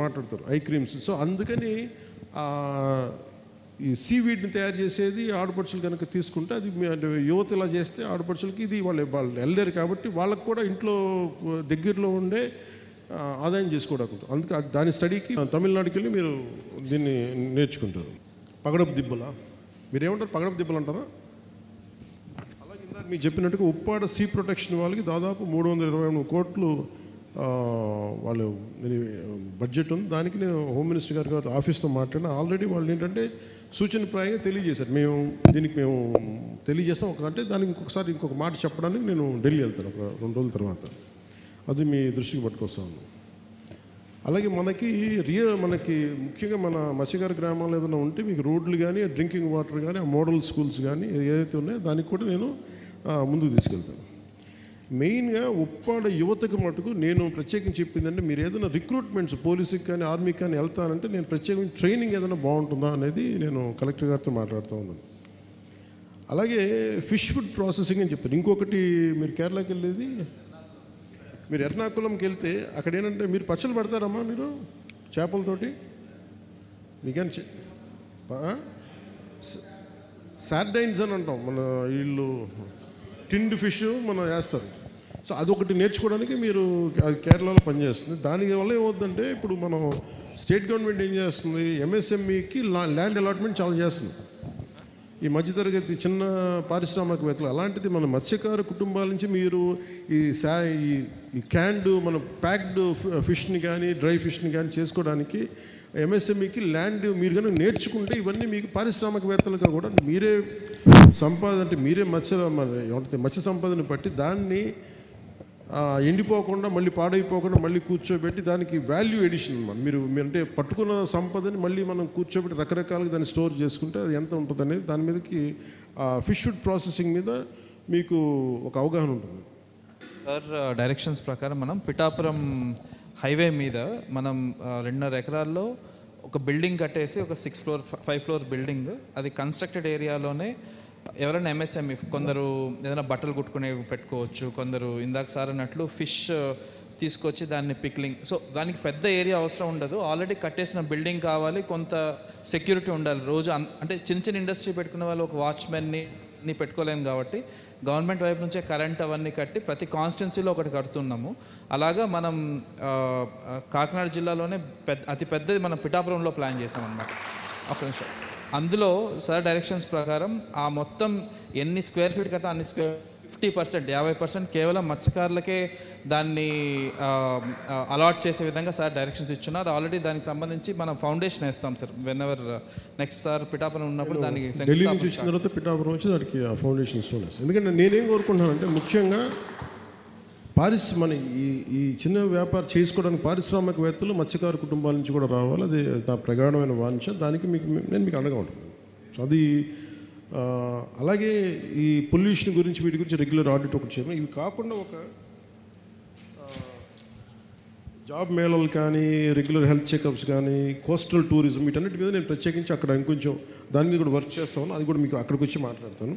మాట్లాడతారు, eye creams. So అందుకని ఈ సీవీడ్ని తయారు చేసేది ఆడపడుచులు కనుక తీసుకుంటే అది అంటే యువత ఇలా చేస్తే ఆడపడుచులకి ఇది వాళ్ళు వెళ్ళలేరు కాబట్టి వాళ్ళకు కూడా ఇంట్లో దగ్గరలో ఉండే ఆదాయం చేసుకోవడానికి. అందుకే దాని స్టడీకి తమిళనాడుకి వెళ్ళి మీరు దీన్ని నేర్చుకుంటారు. పగడపు దిబ్బలా మీరేమంటారు? పగడపు దిబ్బలు అంటారా? అలాగే ఇందాక మీకు చెప్పినట్టుగా ఉప్పాడ సీ ప్రొటెక్షన్ వాళ్ళకి దాదాపు 323 కోట్లు వాళ్ళు బడ్జెట్ ఉంది. దానికి నేను హోమ్ మినిస్టర్ గారి ఆఫీస్తో మాట్లాడినా ఆల్రెడీ వాళ్ళు ఏంటంటే సూచనప్రాయంగా తెలియజేశారు. దీనికి మేము తెలియజేస్తాం. అంటే దానికి ఇంకొక మాట చెప్పడానికి నేను ఢిల్లీ వెళ్తాను ఒక 2 రోజుల తర్వాత. అది మీ దృష్టికి పట్టుకొస్తాను. అలాగే మనకి ముఖ్యంగా మన మత్స్యకార గ్రామాల్లో ఏదైనా ఉంటే మీకు రోడ్లు కానీ, డ్రింకింగ్ వాటర్ కానీ, ఆ మోడల్ స్కూల్స్ కానీ ఏదైతే ఉన్నాయో దానికి కూడా నేను ముందుకు తీసుకెళ్తాను. మెయిన్గా ఉప్పాడ యువతకు మటుకు నేను ప్రత్యేకించి చెప్పిందంటే మీరు ఏదైనా రిక్రూట్మెంట్స్ పోలీసుకి కానీ ఆర్మీకి కానీ వెళ్తానంటే నేను ప్రత్యేకించి ట్రైనింగ్ ఏదైనా బాగుంటుందా అనేది నేను కలెక్టర్ గారితో మాట్లాడుతూ ఉన్నాను. అలాగే ఫిష్ ఫుడ్ ప్రాసెసింగ్ అని చెప్పారు. ఇంకొకటి మీరు కేరళకి వెళ్ళేది, మీరు ఎర్నాకుళంకి వెళ్తే అక్కడ ఏంటంటే మీరు పచ్చళ్ళు పెడతారమ్మా మీరు చేపలతోటి? మీకేం సార్డైన్స్ అని అంటాం మన వీళ్ళు, టిండ్ ఫిష్ మనం వేస్తారు. సో అదొకటి నేర్చుకోవడానికి మీరు అది కేరళలో పనిచేస్తుంది. దానివల్ల ఏమవుతుందంటే ఇప్పుడు మనం స్టేట్ గవర్నమెంట్ ఏం చేస్తుంది, ఎంఎస్ఎంఈకి ల్యాండ్ అలాట్మెంట్ చాలా చేస్తుంది. ఈ మధ్యతరగతి చిన్న పారిశ్రామికవేత్తలు అలాంటిది మన మత్స్యకార కుటుంబాల నుంచి మీరు ఈ క్యాండ్ మన ప్యాక్డ్ ఫిష్ని కానీ డ్రై ఫిష్ని కానీ చేసుకోవడానికి ఎంఎస్ఎంఈకి ల్యాండ్ మీరు కానీ నేర్చుకుంటే ఇవన్నీ మీకు పారిశ్రామికవేత్తలుగా కూడా మీరే సంపాదన అంటే మీరే మత్స్య సంపదను బట్టి దాన్ని ఎండిపోకుండా మళ్ళీ పాడైపోకుండా మళ్ళీ కూర్చోబెట్టి దానికి వాల్యూ ఎడిషన్ అన్నమాట. మీరు అంటే పట్టుకున్న సంపదని మళ్ళీ మనం కూర్చోబెట్టి రకరకాలుగా దాన్ని స్టోర్ చేసుకుంటే అది ఎంత ఉంటుంది అనేది దాని మీదకి ఫిష్ ఫుడ్ ప్రాసెసింగ్ మీద మీకు ఒక అవగాహన ఉంటుంది. సార్ డైరెక్షన్స్ ప్రకారం మనం పిఠాపురం హైవే మీద మనం 2.5 ఎకరాల్లో ఒక బిల్డింగ్ కట్టేసి ఒక 5 ఫ్లోర్ బిల్డింగ్, అది కన్స్ట్రక్టెడ్ ఏరియాలోనే ఎవరైనా ఎంఎస్ఎంఈ కొందరు ఏదైనా బట్టలు కుట్టుకునే పెట్టుకోవచ్చు, కొందరు ఇందాక సార్ అన్నట్లు ఫిష్ తీసుకొచ్చి దాన్ని పిక్లింగ్. సో దానికి పెద్ద ఏరియా అవసరం ఉండదు, ఆల్రెడీ కట్టేసిన బిల్డింగ్ కావాలి, కొంత సెక్యూరిటీ ఉండాలి. రోజు అంటే చిన్న ఇండస్ట్రీ పెట్టుకునే వాళ్ళు ఒక వాచ్మెన్ని పెట్టుకోలేము కాబట్టి గవర్నమెంట్ వైపు నుంచే కరెంట్ అవన్నీ కట్టి ప్రతి కాన్స్టిట్యున్సీలో ఒకటి కడుతున్నాము. అలాగా మనం కాకినాడ జిల్లాలోనే అతి పెద్దది మనం పిఠాపురంలో ప్లాన్ చేసామన్నమాట. ఒక నిమిషం. అందులో సార్ డైరెక్షన్స్ ప్రకారం ఆ మొత్తం ఎన్ని స్క్వేర్ ఫీట్ కదా అన్ని 50% కేవలం మత్స్యకారులకే దాన్ని అలాట్ చేసే విధంగా సార్ డైరెక్షన్స్ ఇచ్చున్నారు. ఆల్రెడీ దానికి సంబంధించి మనం ఫౌండేషన్ వేస్తాం సార్. వెన్ఎవర్ నెక్స్ట్ సార్ పిఠాపురం ఉన్నప్పుడు దానికి తర్వాత పిఠాపురం వచ్చి దానికి ఫౌండేషన్ స్టోన్ వేస్తాం. ఎందుకంటే నేనేం కోరుకుంటున్నానంటే ముఖ్యంగా మన ఈ చిన్న వ్యాపారం చేసుకోవడానికి పారిశ్రామికవేత్తలు మత్స్యకార కుటుంబాల నుంచి కూడా రావాలి. అది నా ప్రగాఢమైన వాంఛ. దానికి నేను మీకు అండగా ఉంటాను. సో అది అలాగే ఈ పొల్యూషన్ గురించి వీటి గురించి రెగ్యులర్ ఆడిట్ ఒకటి చేయడం. ఇవి కాకుండా ఒక జాబ్ మేళలు కానీ, రెగ్యులర్ హెల్త్ చెకప్స్ కానీ, కోస్టల్ టూరిజం వీటన్నిటి మీద నేను ప్రత్యేకించి అక్కడ ఇంకొంచెం దాని మీద కూడా వర్క్ చేస్తాను. అది కూడా మీకు అక్కడికి వచ్చి మాట్లాడతాను.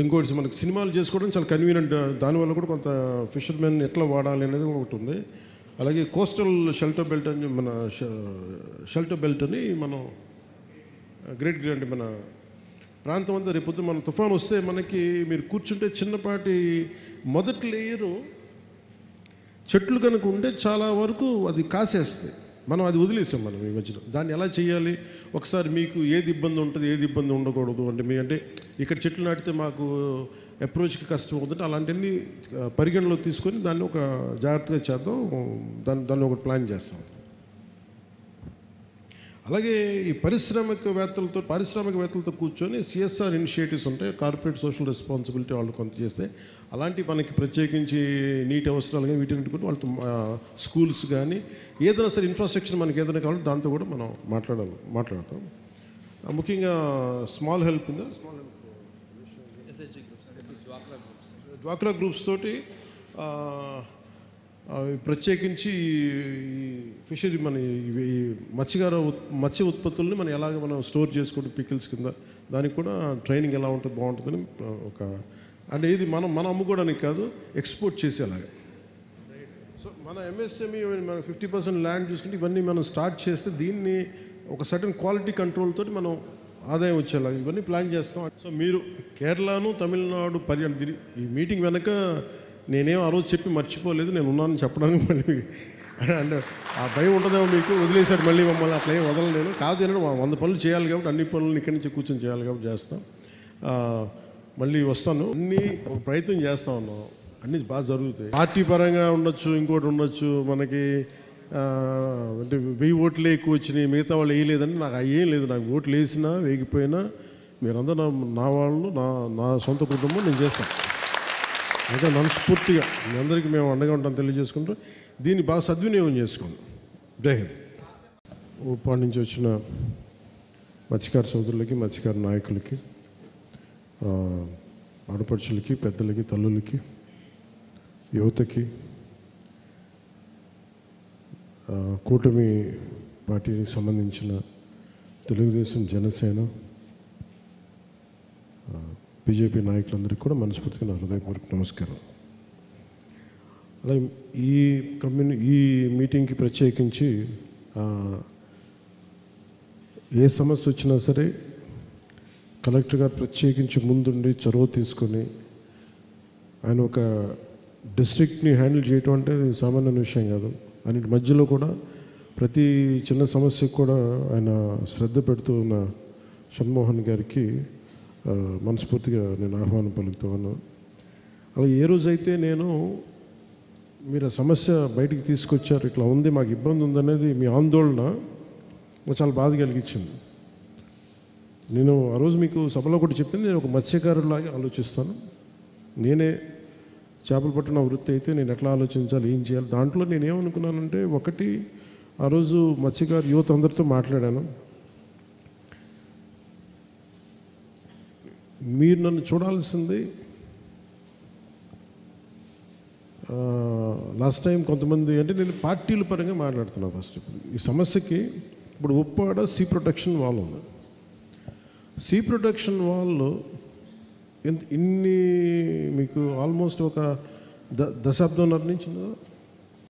ఇంకోటి మనకి సినిమాలు చేసుకోవడం చాలా కన్వీనియంట్. దానివల్ల కూడా కొంత ఫిషర్మెన్ ఎట్లా వాడాలి అనేది ఒకటి ఉంది. అలాగే కోస్టల్ షెల్టర్ బెల్ట్ అని మన షెల్టర్ బెల్ట్ అని మనం గ్రేట్ అంటే మన ప్రాంతం అంతా రేపొద్దు మన తుఫాన్ వస్తే మనకి మీరు కూర్చుంటే చిన్నపాటి మొదటి లేయరు చెట్లు కనుక ఉంటే చాలా వరకు అది కాసేస్తాయి. మనం అది వదిలేసాం మనం ఈ మధ్యలో. దాన్ని ఎలా చేయాలి, ఒకసారి మీకు ఏది ఇబ్బంది ఉంటుంది ఏది ఇబ్బంది ఉండకూడదు అంటే ఇక్కడ చెట్లు నాటితే మాకు అప్రోచ్కి కష్టం అవుతుంటే అలాంటివన్నీ పరిగణలో తీసుకొని దాన్ని ఒక జాగ్రత్తగా చేద్దాం. దాన్ని ఒకటి ప్లాన్ చేస్తాం. అలాగే ఈ పారిశ్రామికవేత్తలతో కూర్చొని సిఎస్ఆర్ ఇనిషియేటివ్స్ ఉంటాయి, కార్పొరేట్ సోషల్ రెస్పాన్సిబిలిటీ వాళ్ళు కొంత చేస్తే అలాంటివి మనకి ప్రత్యేకించి నీటి అవసరాలు కానీ వీటిని కూడా వాళ్ళతో స్కూల్స్ కానీ ఏదైనా సరే ఇన్ఫ్రాస్ట్రక్చర్ మనకి ఏదైనా కావాలంటే దాంతో కూడా మనం మాట్లాడతాం. ముఖ్యంగా స్మాల్ హెల్ప్ డ్వాక్రా గ్రూప్స్ తోటి ప్రత్యేకించి ఫిషరీ మన ఈ మత్స్య ఉత్పత్తుల్ని మనం ఎలాగ మనం స్టోర్ చేసుకుంటే పికిల్స్ కింద దానికి కూడా ట్రైనింగ్ ఎలా ఉంటుంది బాగుంటుందని అంటే ఇది మనం అమ్ముకోవడానికి కాదు, ఎక్స్పోర్ట్ చేసేలాగా. సో మన ఎంఎస్ఎంఈ మన 50% ల్యాండ్ చూసుకుంటే ఇవన్నీ మనం స్టార్ట్ చేస్తే దీన్ని ఒక సర్టన్ క్వాలిటీ కంట్రోల్ తోటి మనం ఆదాయం వచ్చేలా ఇవన్నీ ప్లాన్ చేస్తాం. సో మీరు కేరళను తమిళనాడు పర్యటన ఈ మీటింగ్ వెనక నేనేం ఆ రోజు చెప్పి మర్చిపోలేదు, నేను ఉన్నానని చెప్పడానికి మళ్ళీ అంటే ఆ భయం ఉంటుందేమో మీకు, వదిలేశాడు మళ్ళీ మమ్మల్ని, అట్లా ఏం వదలలేను. కాదు నేను 100 పనులు చేయాలి కాబట్టి అన్ని పనులు ఇక్కడి నుంచి కూర్చొని చేయాలి కాబట్టి చేస్తాం. మళ్ళీ వస్తాను, అన్నీ ఒక ప్రయత్నం చేస్తా ఉన్నాం, అన్నీ బాగా జరుగుతాయి. పార్టీ పరంగా ఉండొచ్చు, ఇంకోటి ఉండొచ్చు, మనకి అంటే 1000 ఓట్లే ఎక్కువ వచ్చినాయి, మిగతా వాళ్ళు వేయలేదని నాకు ఏం లేదు. నాకు ఓట్లు వేసినా వేగిపోయినా మీరందరూ నా వాళ్ళు, నా సొంత కుటుంబం, నేను చేస్తాను. అయితే మనస్ఫూర్తిగా మీ అందరికీ మేము అండగా ఉంటాం తెలియజేసుకుంటూ దీన్ని బాగా సద్వినియోగం చేసుకోండి. జై హింద్. ఉప్పాడు నుంచి వచ్చిన మత్స్యకార సోదరులకి, మత్స్యకార నాయకులకి, ఆడపడుచులకి, పెద్దలకి, తల్లులకి, యువతకి, కూటమి పార్టీకి సంబంధించిన తెలుగుదేశం, జనసేన, బీజేపీ నాయకులందరికీ కూడా మనస్ఫూర్తిగా నా హృదయపూర్వక నమస్కారం. అలాగే ఈ మీటింగ్కి ప్రత్యేకించి ఏ సమస్య వచ్చినా సరే కలెక్టర్ గారు ప్రత్యేకించి ముందుండి చొరవ తీసుకొని ఆయన ఒక డిస్ట్రిక్ట్ని హ్యాండిల్ చేయటం అంటే అది సామాన్య విషయం కాదు. అన్నిటి మధ్యలో కూడా ప్రతి చిన్న సమస్యకు కూడా ఆయన శ్రద్ధ పెడుతూ ఉన్న షణ్మోహన్ గారికి మనస్ఫూర్తిగా నేను ఆహ్వానం పలుకుతాను. అలా ఏ రోజైతే మీరు ఆ సమస్య బయటికి తీసుకొచ్చారు, ఇట్లా ఉంది, మాకు ఇబ్బంది ఉందనేది మీ ఆందోళన చాలా బాధ కలిగించింది. నేను ఆ రోజు మీకు సభలో కూడా చెప్పింది, నేను ఒక మత్స్యకారులాగా ఆలోచిస్తాను. నేనే చేపలు పట్టిన వృత్తి అయితే నేను ఎట్లా ఆలోచించాలి, ఏం చేయాలి. దాంట్లో నేనేమనుకున్నానంటే, ఒకటి ఆ రోజు మత్స్యకారు యువత అందరితో మాట్లాడాను. మీరు నన్ను చూడాల్సింది, లాస్ట్ టైం కొంతమంది అంటే నేను పార్టీల పరంగా మాట్లాడుతున్నాను. ఫస్ట్ ఈ సమస్యకి ఇప్పుడు ఉప్పాడ సీ ప్రొటెక్షన్ వాల్ ఉంది. సీ ప్రొటెక్షన్ వాల్ ఇన్ని మీకు ఆల్మోస్ట్ ఒక దశాబ్దంన్నర నుంచి